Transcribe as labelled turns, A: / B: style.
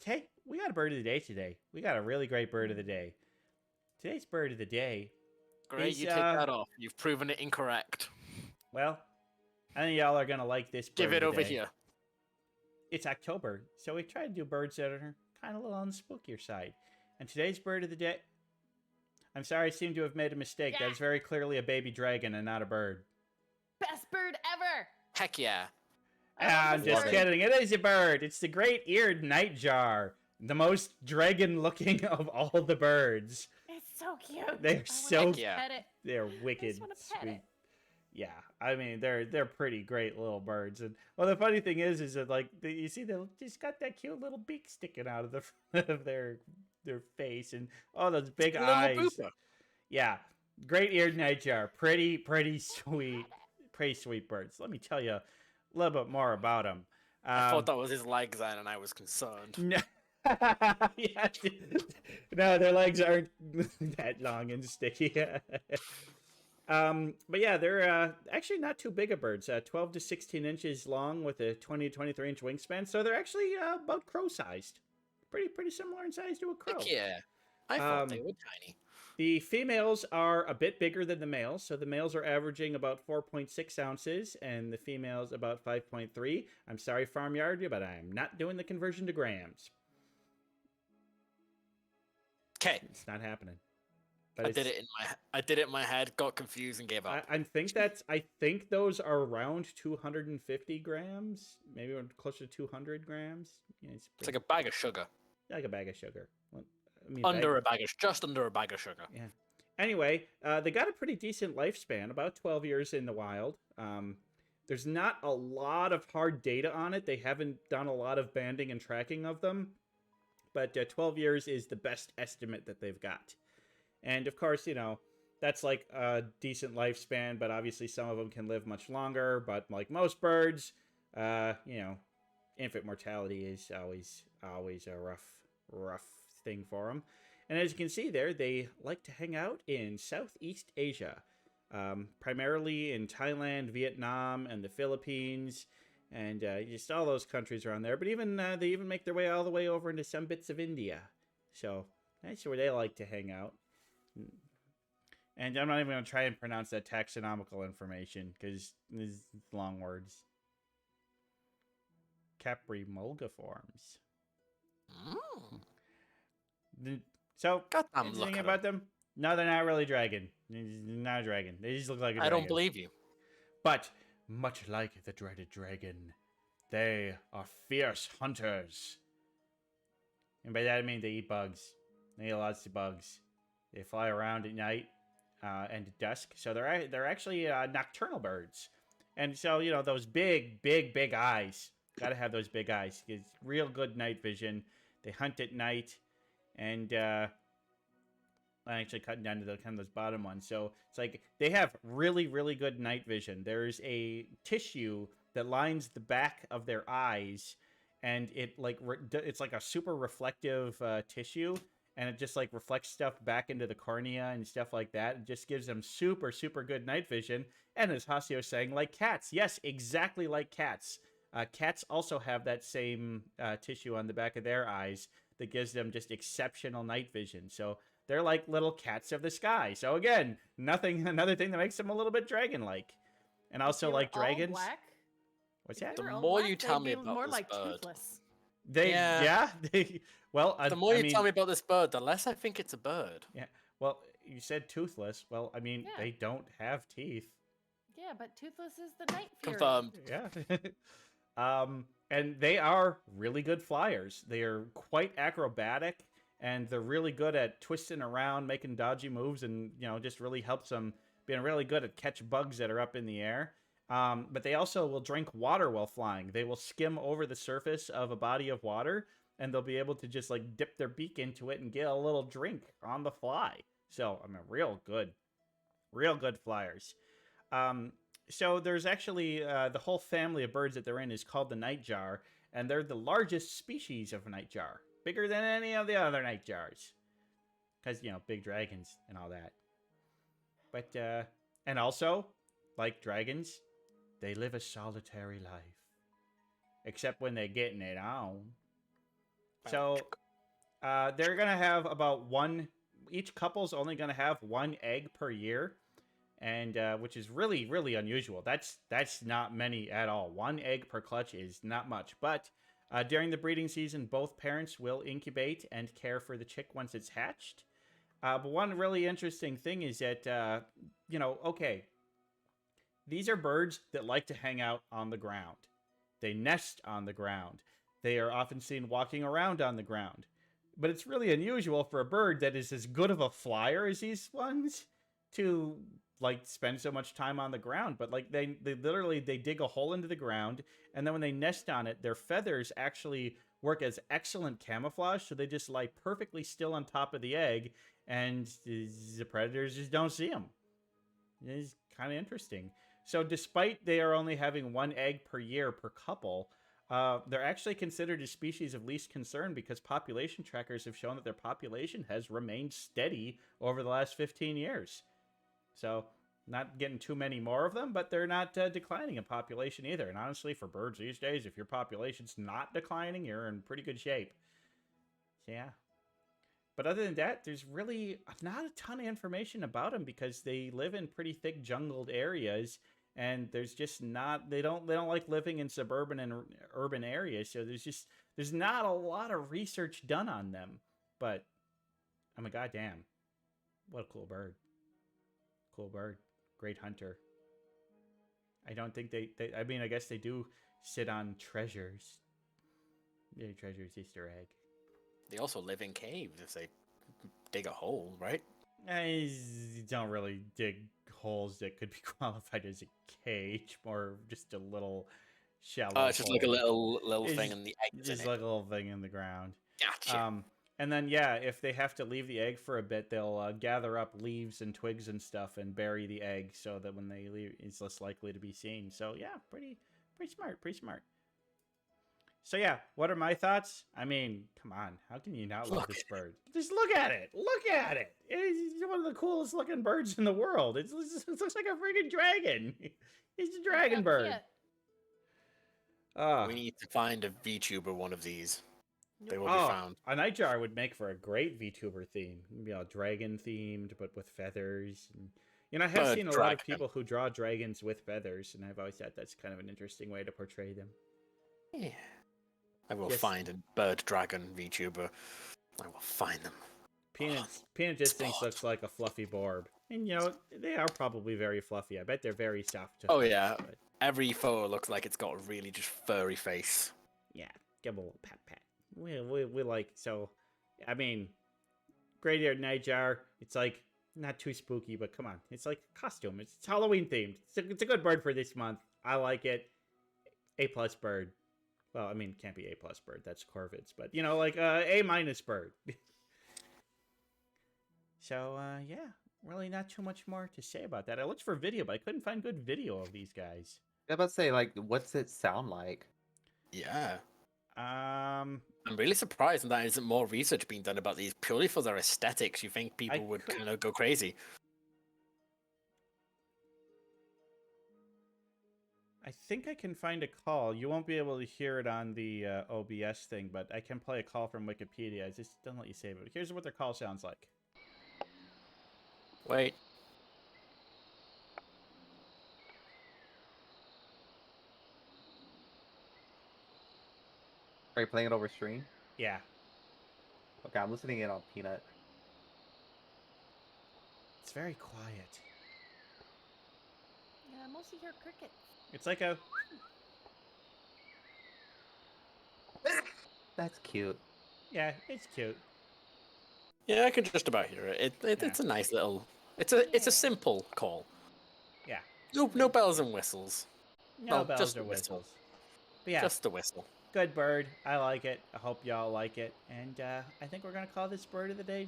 A: hey, we got a bird of the day today. We got a really great bird of the day. Today's bird of the day
B: Great,
A: is,
B: you take that off. You've proven it incorrect.
A: well, I think y'all are going to like this bird
B: Give
A: of
B: it
A: the
B: over
A: day.
B: here.
A: It's October, so we try to do birds that are kind of a little on the spookier side. And today's bird of the day... I'm sorry, I seem to have made a mistake.
C: Yeah.
A: That's very clearly a baby dragon and not a bird.
C: Best bird ever.
B: Heck yeah.
A: I'm just kidding. It is a bird. It's the great-eared nightjar. The most dragon-looking of all the birds.
C: It's so cute.
A: They're so...
B: yeah.
C: Pet it.
A: They're
C: I
A: wicked
C: just want to pet
A: sweet.
C: it.
A: Yeah, I mean they're pretty great little birds, and well, the funny thing is that like you see they just got that cute little beak sticking out of the front of their face, and oh, those big eyes.
B: Booper.
A: Yeah, great-eared nightjar, pretty sweet birds. Let me tell you a little bit more about them.
B: I thought that was his legs then, and I was concerned.
A: No, yeah, no, their legs aren't that long and sticky. But yeah, they're actually not too big of birds. 12 to 16 inches long with a 20 to 23 inch wingspan. So they're actually about crow-sized. Pretty similar in size to a crow.
B: Heck yeah. I thought they were tiny.
A: The females are a bit bigger than the males. So the males are averaging about 4.6 ounces and the females about 5.3. I'm sorry, farmyard, but I'm not doing the conversion to grams.
B: Okay.
A: It's not happening. But
B: I did it in my head, got confused, and gave up.
A: I think those are around 250 grams, maybe closer to 200 grams. Yeah,
B: It's like a bag of sugar.
A: like a bag of sugar. Well, I mean,
B: Just under a bag of sugar.
A: Yeah. Anyway, they got a pretty decent lifespan, about 12 years in the wild. There's not a lot of hard data on it. They haven't done a lot of banding and tracking of them, but 12 years is the best estimate that they've got. And of course, you know, that's like a decent lifespan, but obviously some of them can live much longer. But like most birds, you know, infant mortality is always a rough thing for them. And as you can see there, they like to hang out in Southeast Asia, primarily in Thailand, Vietnam, and the Philippines, and just all those countries around there. But even they even make their way all the way over into some bits of India. So that's where they like to hang out. And I'm not even going to try and pronounce that taxonomical information because these long words. Caprimulgiforms. So, anything about them? No, they're not really dragon. They're not a dragon. They just look like a dragon.
B: I don't believe you.
A: But, much like the dreaded dragon, they are fierce hunters. And by that I mean they eat bugs. They eat lots of bugs. They fly around at night and at dusk. So they're actually nocturnal birds. And so, you know, those big eyes. Got to have those big eyes. It's real good night vision. They hunt at night. And I'm actually cutting down to the kind of those bottom ones. So it's like they have really good night vision. There's a tissue that lines the back of their eyes. And it it's like a super reflective tissue. And it just like reflects stuff back into the cornea and stuff like that. It just gives them super good night vision. And as Hasio was saying, like cats. Yes, exactly like cats. Cats also have that same tissue on the back of their eyes that gives them just exceptional night vision. So they're like little cats of the sky. So again, another thing that makes them a little bit dragon-like. And also like dragons.
C: Black.
A: What's that?
B: The more you tell me about
C: more
B: this
C: like
B: bird.
C: toothless.
A: Well,
B: The more you tell me about this bird, the less I think it's a bird.
A: Yeah. Well, you said toothless. Well, I mean, they don't have teeth.
C: Yeah, but toothless is the night fury.
B: Confirmed.
A: Yeah. And they are really good flyers. They are quite acrobatic, and they're really good at twisting around, making dodgy moves, and, you know, just really helps them being really good at catch bugs that are up in the air. But they also will drink water while flying. They will skim over the surface of a body of water, and they'll be able to just like dip their beak into it and get a little drink on the fly. So, I mean, real good flyers. So there's actually the whole family of birds that they're in is called the Nightjar, and they're the largest species of Nightjar, bigger than any of the other Nightjars, because, you know, big dragons and all that. But and also, like dragons, they live a solitary life, except when they're getting it on. So they're going to have about one, each couple's only going to have one egg per year, and which is really, really unusual. That's not many at all. One egg per clutch is not much. But during the breeding season, both parents will incubate and care for the chick once it's hatched. But one really interesting thing is that, okay, these are birds that like to hang out on the ground. They nest on the ground. They are often seen walking around on the ground. But it's really unusual for a bird that is as good of a flyer as these ones to spend so much time on the ground. But they literally dig a hole into the ground, and then when they nest on it, their feathers actually work as excellent camouflage, so they just lie perfectly still on top of the egg, and the predators just don't see them. It's kind of interesting. So despite they are only having one egg per year per couple, they're actually considered a species of least concern because population trackers have shown that their population has remained steady over the last 15 years. So not getting too many more of them, but they're not declining in population either. And honestly, for birds these days, if your population's not declining, you're in pretty good shape. So yeah. But other than that, there's really not a ton of information about them because they live in pretty thick jungled areas, and there's just not they don't like living in suburban and urban areas. So there's not a lot of research done on them. But I mean, goddamn, what a cool bird! Cool bird, great hunter. I don't think they I mean, I guess they do sit on treasures. Yeah, treasures, Easter egg.
B: They also live in caves if they dig a hole, right?
A: I don't really dig holes that could be qualified as a cage, or just a little shallow.
B: It's just like a
A: hole.
B: little
A: It's
B: thing in the egg.
A: Just like a little thing in the ground.
B: Gotcha.
A: And then yeah, if they have to leave the egg for a bit, they'll gather up leaves and twigs and stuff and bury the egg so that when they leave, it's less likely to be seen. So yeah, pretty smart, pretty smart. So yeah, what are my thoughts? I mean, come on, how can you not love this bird? Just look at it. Look at it. It's one of the coolest looking birds in the world. It looks like a freaking dragon. It's a dragon bird.
B: We need to find a VTuber one of these. They will be found.
A: A Nightjar would make for a great VTuber theme. Dragon themed, but with feathers. And, I have seen a lot of people who draw dragons with feathers, and I've always thought that's kind of an interesting way to portray them.
B: Yeah. I will find a bird dragon VTuber. I will find them.
A: Peanut just thinks looks like a fluffy borb. And, they are probably very fluffy. I bet they're very soft.
B: Oh, yeah. But... every photo looks like it's got a really just furry face.
A: Yeah. Give them a little pat. We like, so, I mean, gray-haired Nightjar, it's like, not too spooky, but come on. It's like a costume. It's Halloween themed. It's a good bird for this month. I like it. A+ bird. Well, I mean, can't be A+ bird. That's Corvids. But, A- bird. So, yeah. Really not too much more to say about that. I looked for video, but I couldn't find good video of these guys.
D: I was about to say, what's it sound like?
B: Yeah. I'm really surprised that there isn't more research being done about these purely for their aesthetics. You think people would kind of go crazy.
A: I think I can find a call. You won't be able to hear it on the OBS thing, but I can play a call from Wikipedia. I just don't let you save it. Here's what their call sounds like.
B: Wait.
D: Are you playing it over stream?
A: Yeah.
D: Okay, I'm listening in on Peanut.
A: It's very quiet.
C: Yeah, I mostly hear crickets.
A: It's like a...
D: That's cute.
A: Yeah, it's cute.
B: Yeah, I can just about hear it. It's a nice little... It's a simple call.
A: Yeah.
B: No bells and whistles.
A: No bells or whistles. But yeah.
B: Just the whistle.
A: Good bird. I like it. I hope y'all like it. And I think we're going to call this bird of the day.